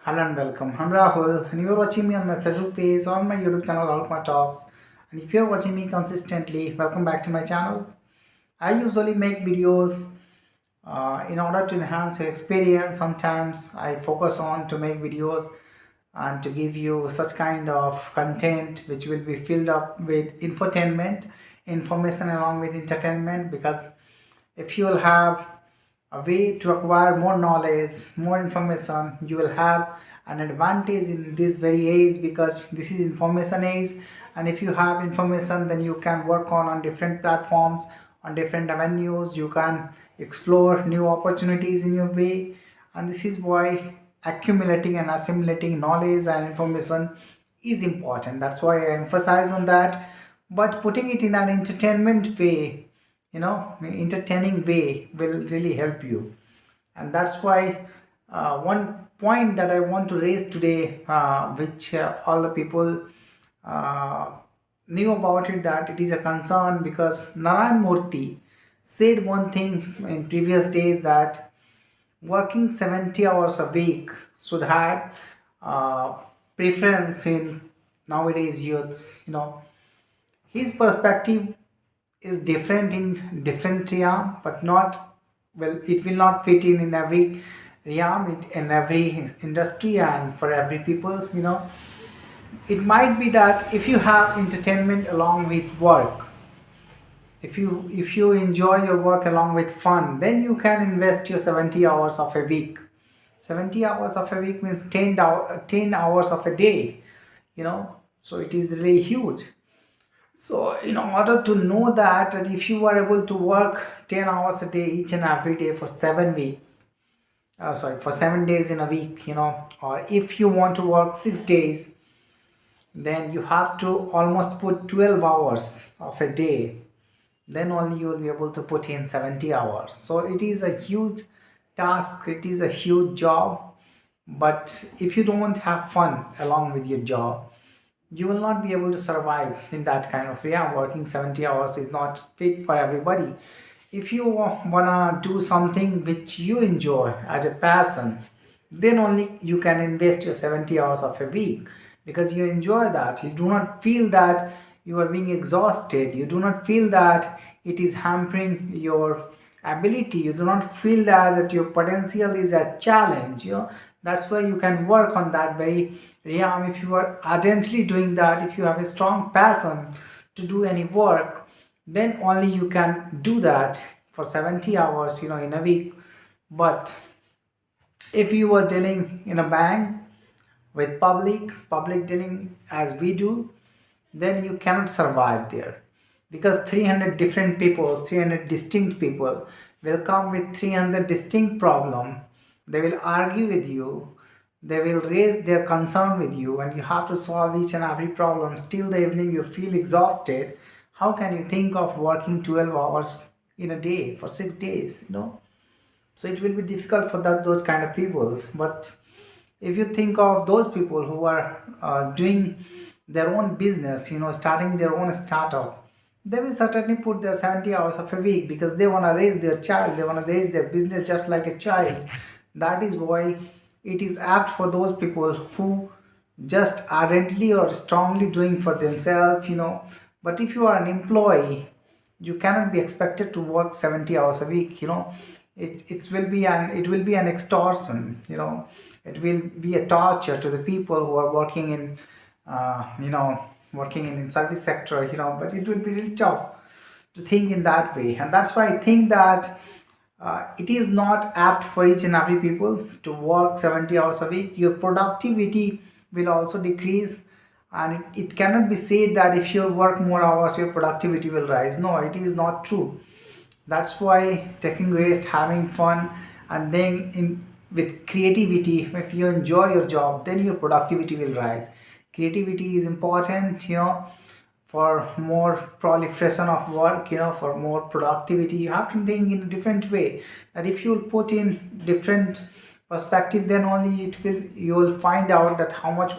Hello and welcome. I'm Rahul, and you're watching me on my Facebook page or on my YouTube channel, Rahul Talks. And if you're watching me consistently, welcome back to my channel. I usually make videos in order to enhance your experience. Sometimes I focus on to make videos and to give you such kind of content which will be filled up with infotainment, information along with entertainment. Because if you will have a way to acquire more knowledge, more information, you will have an advantage in this very age, because this is information age. And if you have information, then you can work on different platforms, on different avenues. You can explore new opportunities in your way. And this is why accumulating and assimilating knowledge and information is important. That's why I emphasize on that. But putting it in an entertainment way, entertaining way, will really help you. And that's why one point that I want to raise today, which all the people uh, knew about it, that it is a concern, because Narayan Murthy said one thing in previous days, that working 70 hours a week should have uh, preference in nowadays youths. His perspective is different in different realm, but not, well, it will not fit in every realm, in every industry and for every people. It might be that if you have entertainment along with work, if you enjoy your work along with fun, then you can invest your 70 hours of a week. 70 hours of a week means 10 hours of a day. So it is really huge. So in order to know that if you are able to work 10 hours a day each and every day for 7 weeks, for 7 days in a week, or if you want to work 6 days, then you have to almost put 12 hours of a day. Then only you will be able to put in 70 hours. So it is a huge task, it is a huge job. But if you don't have fun along with your job, you will not be able to survive in that kind of realm. Working 70 hours is not fit for everybody. If you wanna do something which you enjoy as a passion, then only you can invest your 70 hours of a week, because you enjoy that. You do not feel that you are being exhausted. You do not feel that it is hampering your ability. You do not feel that your potential is a challenge. That's why you can work on that very realm. If you are ardently doing that, if you have a strong passion to do any work, then only you can do that for 70 hours in a week. But if you are dealing in a bank with public dealing as we do, then you cannot survive there, because 300 different people, 300 distinct people will come with 300 distinct problem. They will argue with you, they will raise their concern with you, and you have to solve each and every problem. Till the evening you feel exhausted. How can you think of working 12 hours in a day for 6 days? So it will be difficult for those kind of people. But if you think of those people who are doing their own business, starting their own startup, they will certainly put their 70 hours of a week, because they want to raise their child, they want to raise their business just like a child. That is why it is apt for those people who just ardently or strongly doing for themselves. But if you are an employee, you cannot be expected to work 70 hours a week. It will be an extortion. It will be a torture to the people who are working in service sector. But it will be really tough to think in that way. And that's why I think that it is not apt for each and every people to work 70 hours a week. Your productivity will also decrease, and it cannot be said that if you work more hours your productivity will rise. No, it is not true. That's why taking rest, having fun, and then in with creativity, if you enjoy your job, then your productivity will rise. Creativity is important, for more proliferation of work, for more productivity. You have to think in a different way. That if you put in different perspective, then only you will find out that how much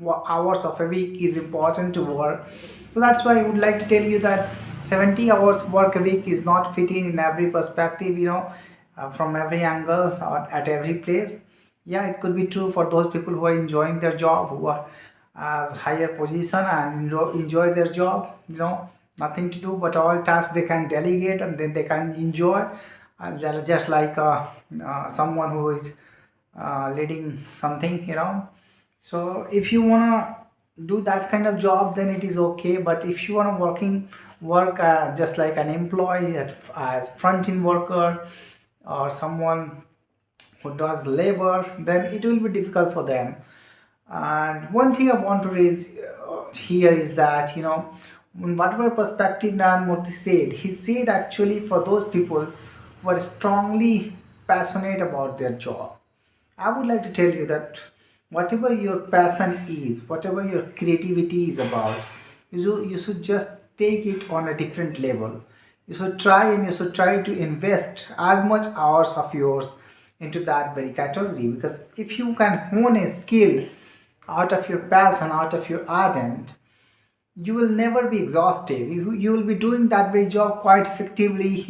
hours of a week is important to work. So that's why I would like to tell you that 70 hours work a week is not fitting in every perspective, from every angle or at every place. Yeah, it could be true for those people who are enjoying their job, who are as higher position and enjoy their job, nothing to do but all tasks they can delegate and then they can enjoy. They're just like someone who is leading something, so if you want to do that kind of job, then it is okay. But if you want to work just like an employee as front end worker, or someone who does labor, then it will be difficult for them. And one thing I want to raise here is that, in whatever perspective Narayan Murthy said, he said actually for those people who are strongly passionate about their job. I would like to tell you that whatever your passion is, whatever your creativity is about, you should just take it on a different level. You should try to invest as much hours of yours into that very category, because if you can hone a skill out of your passion, out of your ardent, you will never be exhausted. You will be doing that very job quite effectively,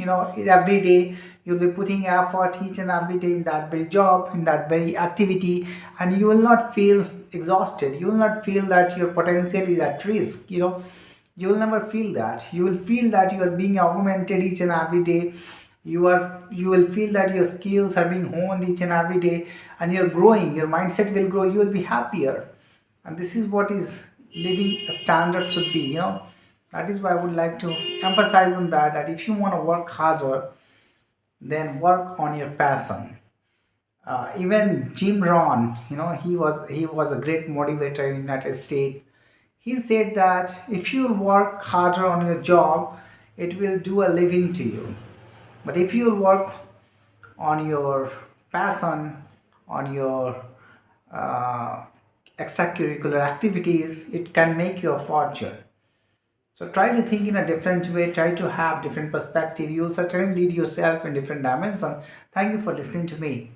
every day. You'll be putting effort each and every day in that very job, in that very activity, and you will not feel exhausted. You will not feel that your potential is at risk. You will never feel that. You will feel that you are being augmented each and every day. You will feel that your skills are being honed each and every day, and you're growing. Your mindset will grow. You will be happier, and this is what is living standard should be. That is why I would like to emphasize on that if you want to work harder, then work on your passion. Even Jim Rohn, he was a great motivator in United States. He said that if you work harder on your job, it will do a living to you. But if you work on your passion, on your uh, extracurricular activities, it can make you a fortune. So try to think in a different way, try to have different perspective. You certainly lead yourself in different dimensions. Thank you for listening to me.